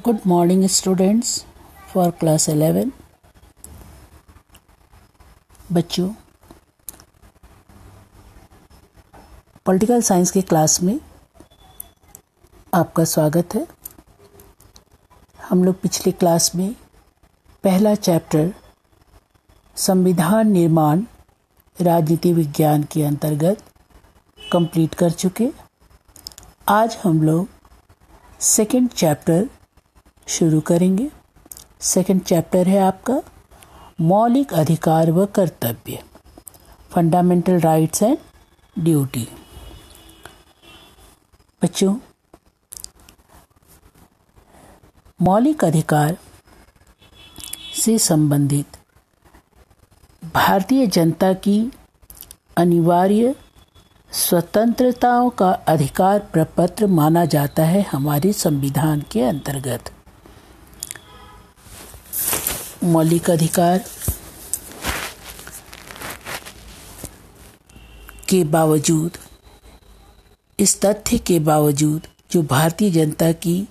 Good morning students for class 11। बच्चों, political science के class में आपका स्वागत है। हम लोग पिछले क्लास में पहला चैप्टर संविधान निर्माण राजनीति विज्ञान के अंतर्गत कंप्लीट कर चुके। आज हम लोग सेकंड चैप्टर शुरू करेंगे। सेकंड चैप्टर है आपका मौलिक अधिकार व कर्तव्य, फंडामेंटल राइट्स एंड ड्यूटी। बच्चों, मौलिक अधिकार से संबंधित भारतीय जनता की अनिवार्य स्वतंत्रताओं का अधिकार प्रपत्र माना जाता है हमारे संविधान के अंतर्गत। मौलिक अधिकार के बावजूद, इस तथ्य के बावजूद जो भारतीय जनता की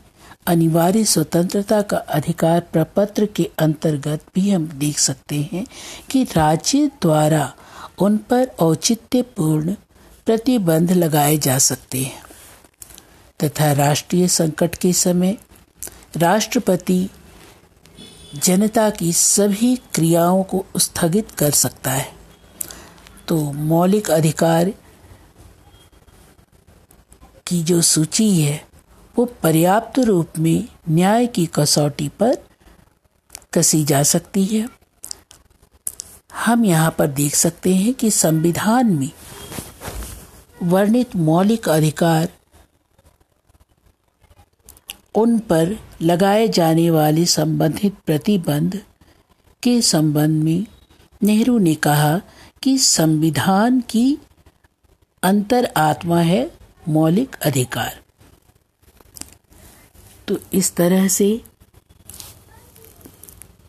अनिवार्य स्वतंत्रता का अधिकार प्रपत्र के अंतर्गत भी हम देख सकते हैं कि राज्य द्वारा उन पर औचित्यपूर्ण प्रतिबंध लगाए जा सकते हैं तथा राष्ट्रीय संकट के समय राष्ट्रपति जनता की सभी क्रियाओं को स्थगित कर सकता है। तो मौलिक अधिकार की जो सूची है वो पर्याप्त रूप में न्याय की कसौटी पर कसी जा सकती है। हम यहाँ पर देख सकते हैं कि संविधान में वर्णित मौलिक अधिकार उन पर लगाए जाने वाले संबंधित प्रतिबंध के संबंध में नेहरू ने कहा कि संविधान की अंतरात्मा है मौलिक अधिकार। तो इस तरह से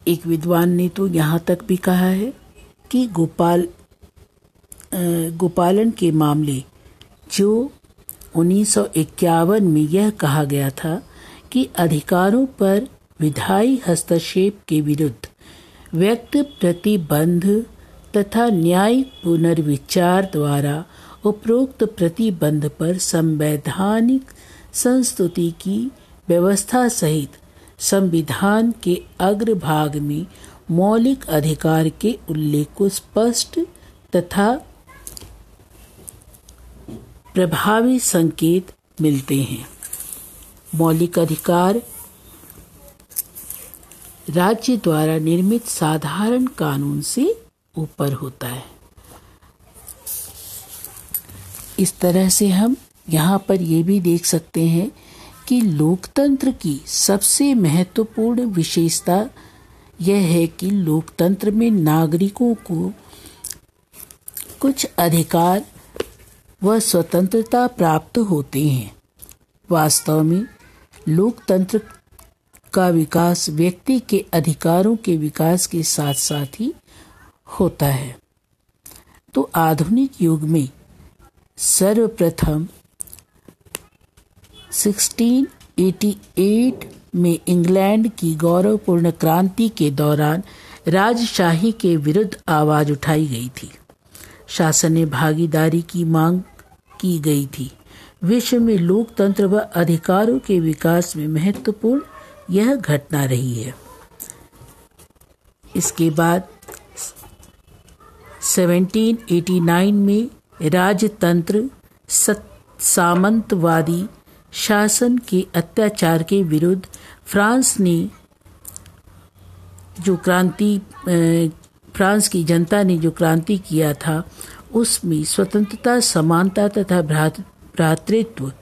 एक विद्वान ने तो यहाँ तक भी कहा है कि गोपालन के मामले जो 1951 में यह कहा गया था कि अधिकारों पर विधायी हस्तक्षेप के विरुद्ध व्यक्त प्रतिबंध तथा न्यायिक पुनर्विचार द्वारा उपरोक्त प्रतिबंध पर संवैधानिक संस्तुति की व्यवस्था सहित संविधान के अग्रभाग में मौलिक अधिकार के उल्लेख को स्पष्ट तथा प्रभावी संकेत मिलते हैं। मौलिक अधिकार राज्य द्वारा निर्मित साधारण कानून से ऊपर होता है। इस तरह से हम यहाँ पर ये भी देख सकते हैं कि लोकतंत्र की सबसे महत्वपूर्ण विशेषता यह है कि लोकतंत्र में नागरिकों को कुछ अधिकार व स्वतंत्रता प्राप्त होते हैं। वास्तव में लोकतंत्र का विकास व्यक्ति के अधिकारों के विकास के साथ साथ ही होता है। तो आधुनिक युग में सर्वप्रथम 1688 में इंग्लैंड की गौरवपूर्ण क्रांति के दौरान राजशाही के विरुद्ध आवाज उठाई गई थी। शासन में भागीदारी की मांग की गई थी। विश्व में लोकतंत्र व अधिकारों के विकास में महत्वपूर्ण यह घटना रही है। इसके बाद 1789 में राजतंत्र सामंतवादी शासन के अत्याचार के विरुद्ध फ्रांस की जनता ने जो क्रांति किया था उसमें स्वतंत्रता, समानता तथा भ्रातृत्व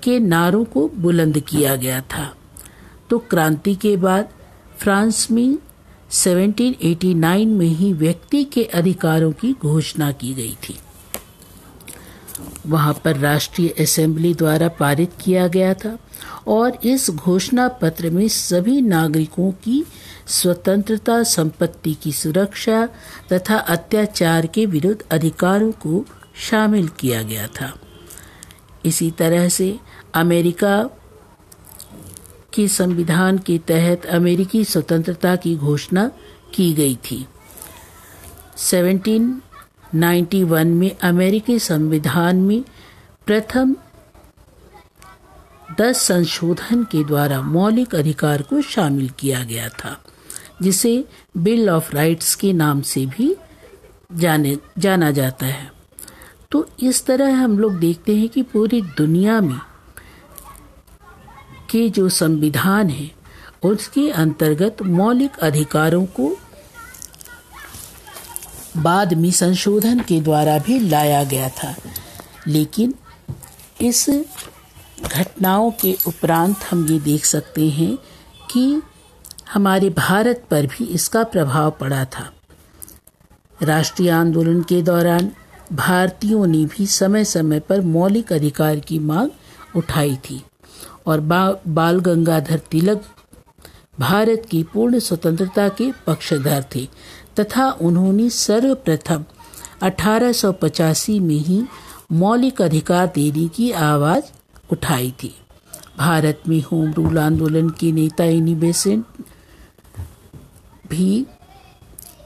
के नारों को बुलंद किया गया था। तो क्रांति के बाद फ्रांस में 1789 में ही व्यक्ति के अधिकारों की घोषणा की गई थी। वहां पर राष्ट्रीय असेंबली द्वारा पारित किया गया था और इस घोषणा पत्र में सभी नागरिकों की स्वतंत्रता, संपत्ति की सुरक्षा तथा अत्याचार के विरुद्ध अधिकारों को शामिल किया गया था। इसी तरह से अमेरिका के संविधान के तहत अमेरिकी स्वतंत्रता की घोषणा की गई थी। 1791 में अमेरिकी संविधान में प्रथम 10 संशोधन के द्वारा मौलिक अधिकार को शामिल किया गया था, जिसे बिल ऑफ राइट्स के नाम से भी जाना जाता है। तो इस तरह हम लोग देखते हैं कि पूरी दुनिया में के जो संविधान है उसके अंतर्गत मौलिक अधिकारों को बाद में संशोधन के द्वारा भी लाया गया था, लेकिन इस घटनाओं के उपरांत हम ये देख सकते हैं कि हमारे भारत पर भी इसका प्रभाव पड़ा था। राष्ट्रीय आंदोलन के दौरान भारतीयों ने भी समय समय पर मौलिक अधिकार की मांग उठाई थी और बाल गंगाधर तिलक भारत की पूर्ण स्वतंत्रता के पक्षधर थे तथा उन्होंने सर्वप्रथम 1885 में ही मौलिक अधिकार देने की आवाज़ उठाई थी। भारत में होम रूल आंदोलन के नेता एनी बेसेंट भी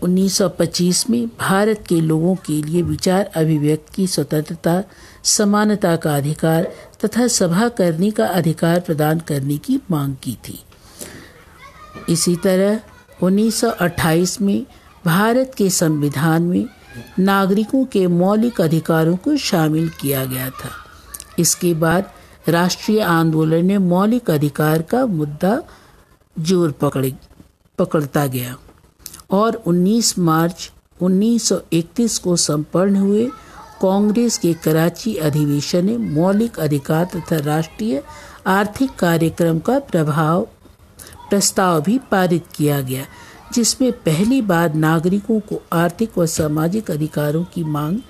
1925 में भारत के लोगों के लिए विचार अभिव्यक्ति की स्वतंत्रता, समानता का अधिकार तथा सभा करने का अधिकार प्रदान करने की मांग की थी। इसी तरह 1928 में भारत के संविधान में नागरिकों के मौलिक अधिकारों को शामिल किया गया था। इसके बाद राष्ट्रीय आंदोलन ने मौलिक अधिकार का मुद्दा जोर पकड़ता गया और 19 मार्च 1931 को संपन्न हुए कांग्रेस के कराची अधिवेशन ने मौलिक अधिकार तथा राष्ट्रीय आर्थिक कार्यक्रम का प्रस्ताव भी पारित किया गया, जिसमें पहली बार नागरिकों को आर्थिक व सामाजिक अधिकारों की मांग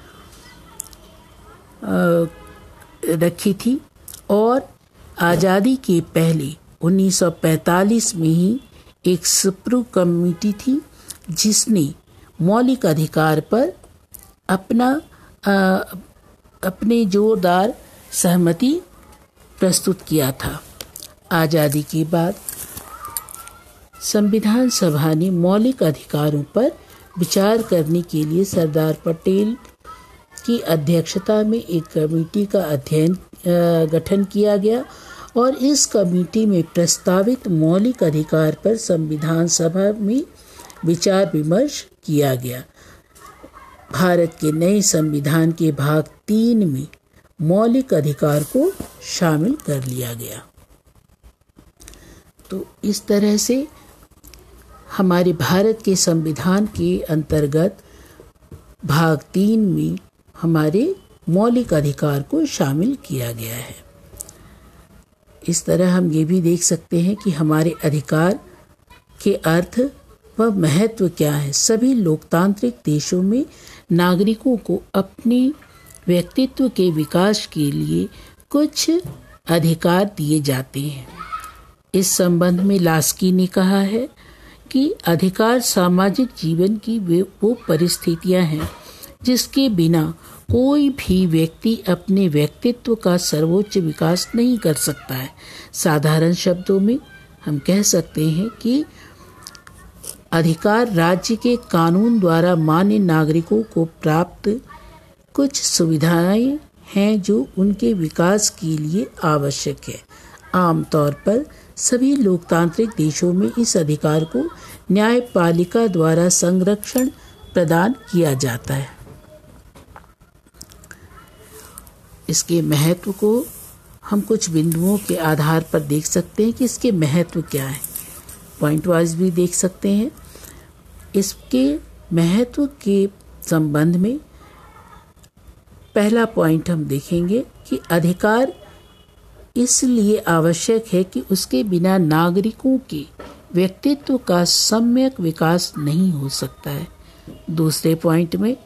रखी थी और आज़ादी के पहले 1945 में ही एक सुप्रू कमेटी थी जिसने मौलिक अधिकार पर अपने जोरदार सहमति प्रस्तुत किया था। आज़ादी के बाद संविधान सभा ने मौलिक अधिकारों पर विचार करने के लिए सरदार पटेल की अध्यक्षता में एक कमेटी का गठन किया गया और इस कमेटी में प्रस्तावित मौलिक अधिकार पर संविधान सभा में विचार विमर्श किया गया। भारत के नए संविधान के भाग 3 में मौलिक अधिकार को शामिल कर लिया गया। तो इस तरह से हमारे भारत के संविधान के अंतर्गत भाग 3 में हमारे मौलिक अधिकार को शामिल किया गया है। इस तरह हम ये भी देख सकते हैं कि हमारे अधिकार के अर्थ व महत्व क्या है। सभी लोकतांत्रिक देशों में नागरिकों को अपने व्यक्तित्व के विकास के लिए कुछ अधिकार दिए जाते हैं। इस संबंध में लास्की ने कहा है कि अधिकार सामाजिक जीवन की वो परिस्थितियां हैं जिसके बिना कोई भी व्यक्ति अपने व्यक्तित्व का सर्वोच्च विकास नहीं कर सकता है। साधारण शब्दों में हम कह सकते हैं कि अधिकार राज्य के कानून द्वारा मान्य नागरिकों को प्राप्त कुछ सुविधाएं हैं जो उनके विकास के लिए आवश्यक है। आमतौर पर सभी लोकतांत्रिक देशों में इस अधिकार को न्यायपालिका द्वारा संरक्षण प्रदान किया जाता है। इसके महत्व को हम कुछ बिंदुओं के आधार पर देख सकते हैं कि इसके महत्व क्या है। पॉइंट वाइज भी देख सकते हैं। इसके महत्व के संबंध में पहला पॉइंट हम देखेंगे कि अधिकार इसलिए आवश्यक है कि उसके बिना नागरिकों के व्यक्तित्व का सम्यक विकास नहीं हो सकता है। दूसरे पॉइंट में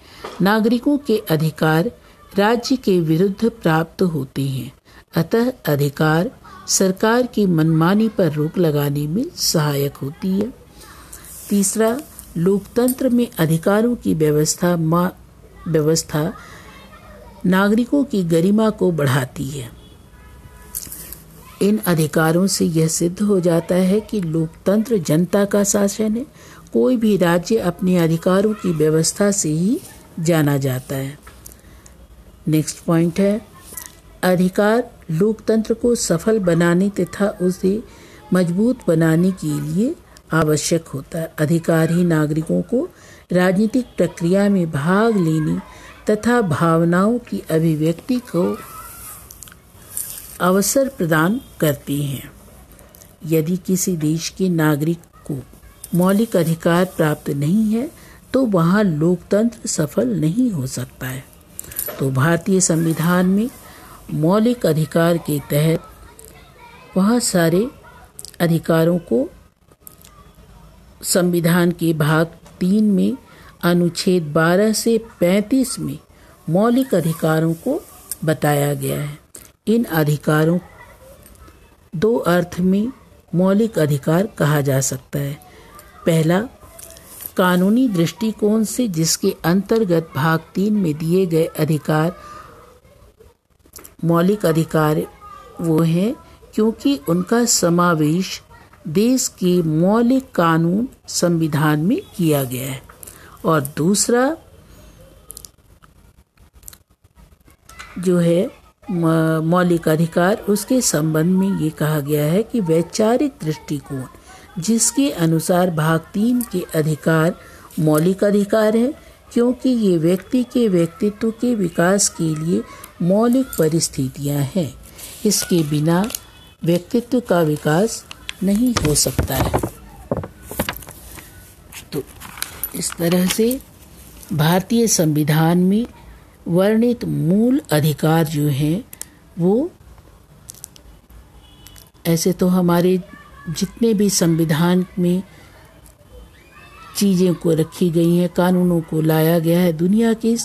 नागरिकों के अधिकार राज्य के विरुद्ध प्राप्त होते हैं, अतः अधिकार सरकार की मनमानी पर रोक लगाने में सहायक होती है। तीसरा, लोकतंत्र में अधिकारों की व्यवस्था नागरिकों की गरिमा को बढ़ाती है। इन अधिकारों से यह सिद्ध हो जाता है कि लोकतंत्र जनता का शासन है। कोई भी राज्य अपने अधिकारों की व्यवस्था से ही जाना जाता है। नेक्स्ट पॉइंट है, अधिकार लोकतंत्र को सफल बनाने तथा उसे मजबूत बनाने के लिए आवश्यक होता है। अधिकार ही नागरिकों को राजनीतिक प्रक्रिया में भाग लेने तथा भावनाओं की अभिव्यक्ति को अवसर प्रदान करते हैं। यदि किसी देश के नागरिक को मौलिक अधिकार प्राप्त नहीं है तो वहाँ लोकतंत्र सफल नहीं हो सकता है। तो भारतीय संविधान में मौलिक अधिकार के तहत बहुत सारे अधिकारों को संविधान के भाग 3 में अनुच्छेद 12 से 35 में मौलिक अधिकारों को बताया गया है। इन अधिकारों दो अर्थ में मौलिक अधिकार कहा जा सकता है। पहला, कानूनी दृष्टिकोण से, जिसके अंतर्गत भाग 3 में दिए गए अधिकार मौलिक अधिकार वो हैं क्योंकि उनका समावेश देश के मौलिक कानून संविधान में किया गया है। और दूसरा जो है मौलिक अधिकार, उसके संबंध में ये कहा गया है कि वैचारिक दृष्टिकोण, जिसके अनुसार भाग 3 के अधिकार मौलिक अधिकार है क्योंकि ये व्यक्ति के व्यक्तित्व के विकास के लिए मौलिक परिस्थितियां हैं। इसके बिना व्यक्तित्व का विकास नहीं हो सकता है। तो इस तरह से भारतीय संविधान में वर्णित मूल अधिकार जो हैं वो, ऐसे तो हमारे जितने भी संविधान में चीज़ें को रखी गई हैं, कानूनों को लाया गया है, दुनिया के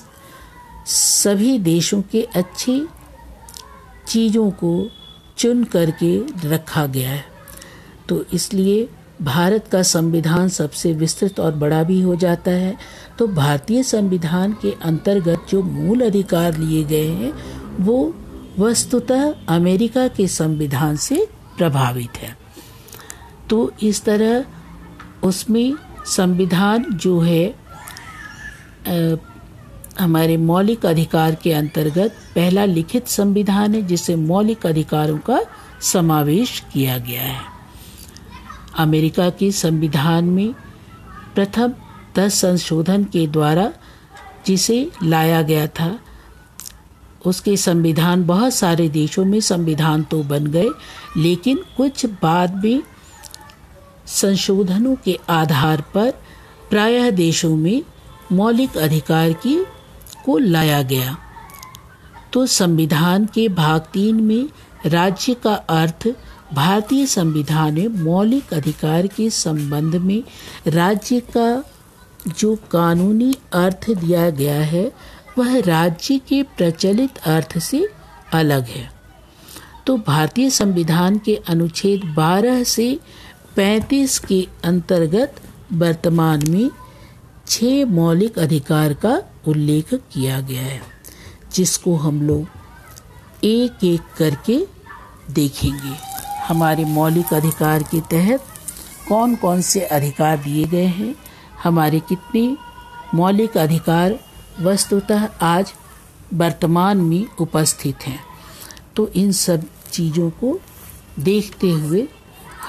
सभी देशों के अच्छी चीज़ों को चुन करके रखा गया है। तो इसलिए भारत का संविधान सबसे विस्तृत और बड़ा भी हो जाता है। तो भारतीय संविधान के अंतर्गत जो मूल अधिकार लिए गए हैं वो वस्तुतः अमेरिका के संविधान से प्रभावित है। तो इस तरह उसमें संविधान जो है हमारे मौलिक अधिकार के अंतर्गत पहला लिखित संविधान है जिसे मौलिक अधिकारों का समावेश किया गया है। अमेरिका के संविधान में प्रथम 10 संशोधन के द्वारा जिसे लाया गया था, उसके संविधान बहुत सारे देशों में संविधान तो बन गए, लेकिन कुछ बाद में संशोधनों के आधार पर प्रायः देशों में मौलिक अधिकार को लाया गया। तो संविधान के भाग 3 में राज्य का अर्थ भारतीय संविधान में मौलिक अधिकार के संबंध में राज्य का जो कानूनी अर्थ दिया गया है वह राज्य के प्रचलित अर्थ से अलग है। तो भारतीय संविधान के अनुच्छेद 12 से 35 के अंतर्गत वर्तमान में 6 मौलिक अधिकार का उल्लेख किया गया है, जिसको हम लोग एक एक करके देखेंगे। हमारे मौलिक अधिकार के तहत कौन कौन से अधिकार दिए गए हैं, हमारे कितने मौलिक अधिकार वस्तुतः आज वर्तमान में उपस्थित हैं। तो इन सब चीज़ों को देखते हुए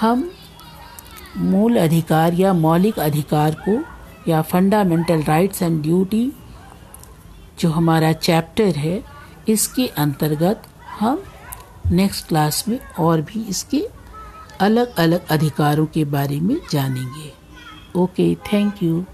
हम मूल अधिकार या मौलिक अधिकार को या फंडामेंटल राइट्स एंड ड्यूटी जो हमारा चैप्टर है, इसके अंतर्गत हम नेक्स्ट क्लास में और भी इसके अलग अलग अधिकारों के बारे में जानेंगे। Okay, thank you.